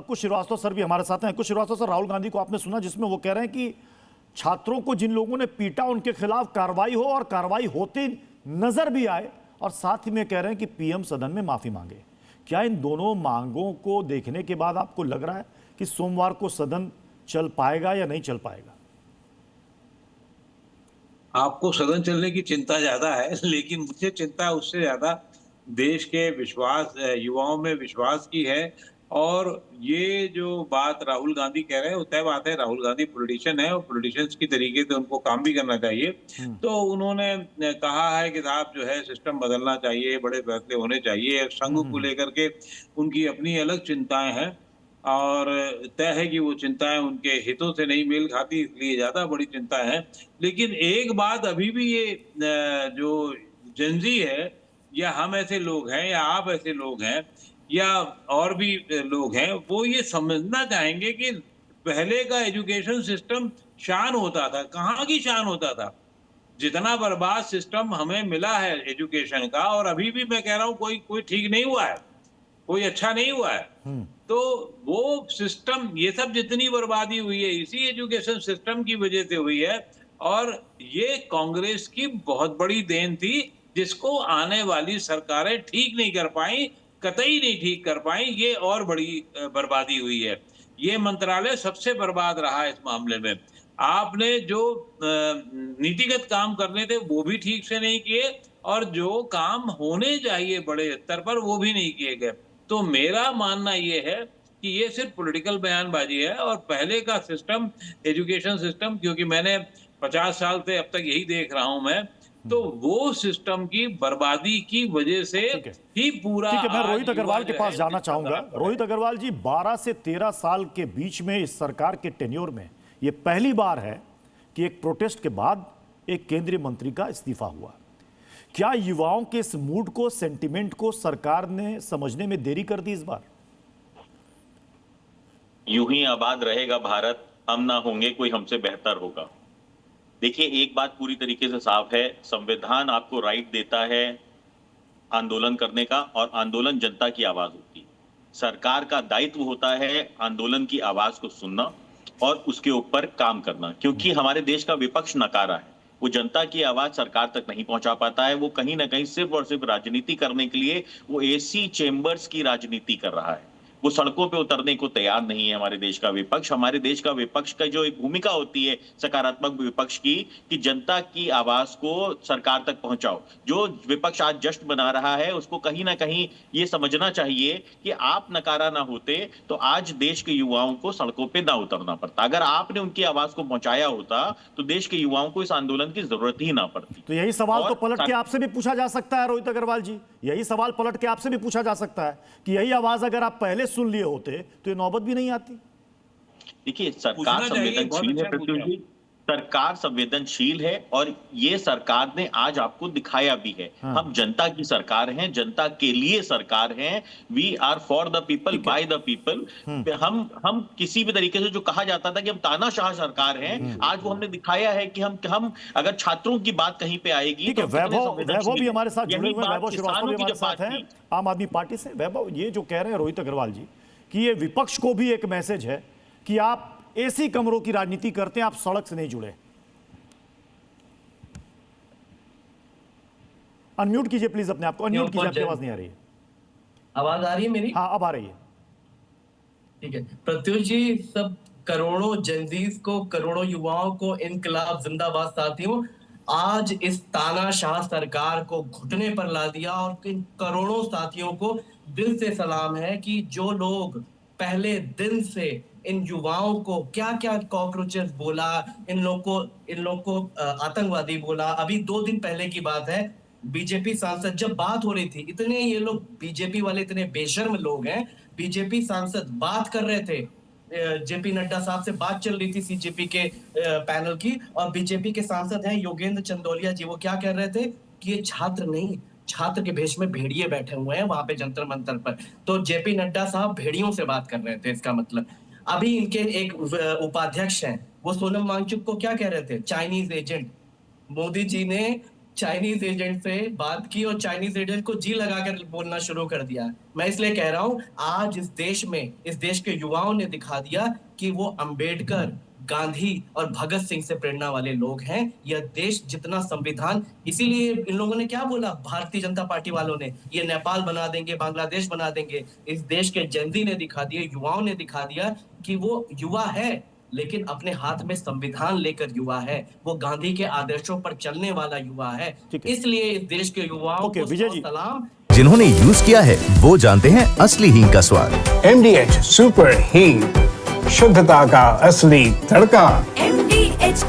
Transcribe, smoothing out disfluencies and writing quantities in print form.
अंकुश Srivastava sir भी हमारे साथ हैं। अंकुश श्रीवास्तव सर, राहुल गांधी को आपने सुना जिसमें वो कह रहे हैं कि छात्रों को जिन लोगों ने पीटा उनके खिलाफ कार्रवाई हो और कार्रवाई होती नजर भी आए, और साथ ही में कह रहे हैं कि पीएम सदन में माफी मांगे। क्या इन दोनों मांगों को देखने के बाद आपको लग रहा है कि सोमवार को सदन चल पाएगा या नहीं चल पाएगा? आपको सदन चलने की चिंता ज्यादा है, लेकिन मुझे चिंता उससे ज्यादा देश के विश्वास, युवाओं में विश्वास की है। और ये जो बात राहुल गांधी कह रहे हैं, वो तय बात है। राहुल गांधी पॉलिटिशियन है और पॉलिटिशियंस की तरीके से उनको काम भी करना चाहिए। तो उन्होंने कहा है कि साहब जो है सिस्टम बदलना चाहिए, बड़े फैसले होने चाहिए। संघ को लेकर के उनकी अपनी अलग चिंताएं हैं और तय है कि वो चिंताएं उनके हितों से नहीं मेल खाती, इसलिए ज्यादा बड़ी चिंता है। लेकिन एक बात अभी भी ये जो जेनजी है, या हम ऐसे लोग हैं, या आप ऐसे लोग हैं, या और भी लोग हैं, वो ये समझना चाहेंगे कि पहले का एजुकेशन सिस्टम शान होता था। कहाँ की शान होता था? जितना बर्बाद सिस्टम हमें मिला है एजुकेशन का, और अभी भी मैं कह रहा हूँ कोई ठीक नहीं हुआ है, कोई अच्छा नहीं हुआ है। तो वो सिस्टम, ये सब जितनी बर्बादी हुई है इसी एजुकेशन सिस्टम की वजह से हुई है। और ये कांग्रेस की बहुत बड़ी देन थी, जिसको आने वाली सरकारें ठीक नहीं कर पाई, कतई नहीं ठीक कर पाई। ये और बड़ी बर्बादी हुई है। ये मंत्रालय सबसे बर्बाद रहा है इस मामले में। आपने जो नीतिगत काम करने थे वो भी ठीक से नहीं किए, और जो काम होने चाहिए बड़े स्तर पर वो भी नहीं किए गए। तो मेरा मानना ये है कि ये सिर्फ पॉलिटिकल बयानबाजी है। और पहले का सिस्टम, एजुकेशन सिस्टम, क्योंकि मैंने 50 साल से अब तक यही देख रहा हूं मैं, तो वो सिस्टम की बर्बादी की वजह से ही पूरा। ठीक है, मैं रोहित आज अग्रवाल युवा के पास जाना चाहूंगा। रोहित अग्रवाल जी, 12 से 13 साल के बीच में इस सरकार के टेन्योर में ये पहली बार है कि एक प्रोटेस्ट के बाद एक केंद्रीय मंत्री का इस्तीफा हुआ। क्या युवाओं के इस मूड को, सेंटिमेंट को सरकार ने समझने में देरी कर दी इस बार? यूं ही आबाद रहेगा भारत, हम ना होंगे कोई हमसे बेहतर होगा। देखिए, एक बात पूरी तरीके से साफ है, संविधान आपको राइट देता है आंदोलन करने का, और आंदोलन जनता की आवाज होती है। सरकार का दायित्व होता है आंदोलन की आवाज को सुनना और उसके ऊपर काम करना, क्योंकि हमारे देश का विपक्ष नकारा है। वो जनता की आवाज सरकार तक नहीं पहुंचा पाता है। वो कहीं ना कहीं सिर्फ और सिर्फ राजनीति करने के लिए वो एसी चेंबर्स की राजनीति कर रहा है। वो सड़कों पे उतरने को तैयार नहीं है हमारे देश का विपक्ष। हमारे देश का विपक्ष का जो एक भूमिका होती है सकारात्मक विपक्ष की, कि जनता की आवाज को सरकार तक पहुंचाओ। जो विपक्ष आज जश्न बना रहा है उसको कहीं ना कहीं ये समझना चाहिए कि आप नकारा ना होते तो आज देश के युवाओं को सड़कों पे ना उतरना पड़ता। अगर आपने उनकी आवाज को पहुंचाया होता तो देश के युवाओं को इस आंदोलन की जरूरत ही ना पड़ती। तो यही सवाल तो पलट के आपसे भी पूछा जा सकता है रोहित अग्रवाल जी, यही सवाल पलट के आपसे भी पूछा जा सकता है कि यही आवाज अगर आप पहले सुन लिए होते तो ये नौबत भी नहीं आती। देखिए, सरकार संवेदनशील है प्रत्युष जी, सरकार संवेदनशील है, और ये सरकार ने आज आपको दिखाया भी है। हम जनता की सरकार हैं, जनता के लिए सरकार हैं। We are for the people, by the people. हम किसी भी तरीके से जो कहा जाता था कि हम तानाशाह सरकार हैं, आज वो हमने दिखाया है कि हम अगर छात्रों की बात कहीं पे आएगी तो वैभव भी हमारे साथ जुड़े हुए हैं, वैभव श्रीवास्तव भी हमारे साथ हैं आम आदमी पार्टी से। वैभव, ये जो कह रहे हैं रोहित अग्रवाल जी कि ये विपक्ष को भी एक मैसेज है कि आप एसी कमरों की राजनीति करते हैं, आप सड़क से नहीं जुड़े। अनम्यूट कीजिए प्लीज अपने आप को, अनम्यूट कीजिए, आपकी आवाज नहीं आ रही है। आवाज आ रही है मेरी? हाँ, अब आ रही है। ठीक है प्रत्युष जी, सब करोड़ों जनजीज को, करोड़ों युवाओं को इनकलाब जिंदाबाद साथियों। आज इस तानाशाह सरकार को घुटने पर ला दिया, और इन करोड़ों साथियों को दिल से सलाम है कि जो लोग पहले दिन से इन युवाओं को क्या क्या कॉकरोचेस बोला, इन लोग को आतंकवादी बोला। अभी 2 दिन पहले की बात है, बीजेपी सांसद जब बात हो रही थी, इतने ये लोग बीजेपी वाले इतने बेशर्म लोग हैं, बीजेपी सांसद बात कर रहे थे, जेपी नड्डा साहब से बात चल रही थी सीजेपी के पैनल की, और बीजेपी के सांसद हैं योगेंद्र चंदोलिया जी, वो क्या कह रहे थे कि ये छात्र नहीं, छात्र के भेष में भेड़िए बैठे हुए हैं वहां पे जंतर मंतर पर। तो जेपी नड्डा साहब भेड़ियों से बात कर रहे थे। इसका मतलब अभी इनके एक उपाध्यक्ष हैं, वो सोनम वांगचुक को क्या कह रहे थे? Chinese agent. मोदी जी ने चाइनीज एजेंट से बात की और चाइनीज एजेंट को जी लगाकर बोलना शुरू कर दिया। मैं इसलिए कह रहा हूं, आज इस देश के युवाओं ने दिखा दिया कि वो अंबेडकर, गांधी और भगत सिंह से प्रेरणा वाले लोग हैं। यह देश जितना संविधान, इसीलिए इन लोगों ने क्या बोला, भारतीय जनता पार्टी वालों ने, ये नेपाल बना देंगे, बांग्लादेश बना देंगे। इस देश के जेनजी ने दिखा दिया, युवाओं ने दिखा दिया कि वो युवा है, लेकिन अपने हाथ में संविधान लेकर युवा है, वो गांधी के आदर्शों पर चलने वाला युवा है। ठीक है। इसलिए इस देश के युवाओं ओके, को विजय जी। सलाम। जिन्होंने यूज किया है वो जानते हैं असली हींग का स्वाद। MDH सुपर हींग, शुद्धता का असली तड़का। MDH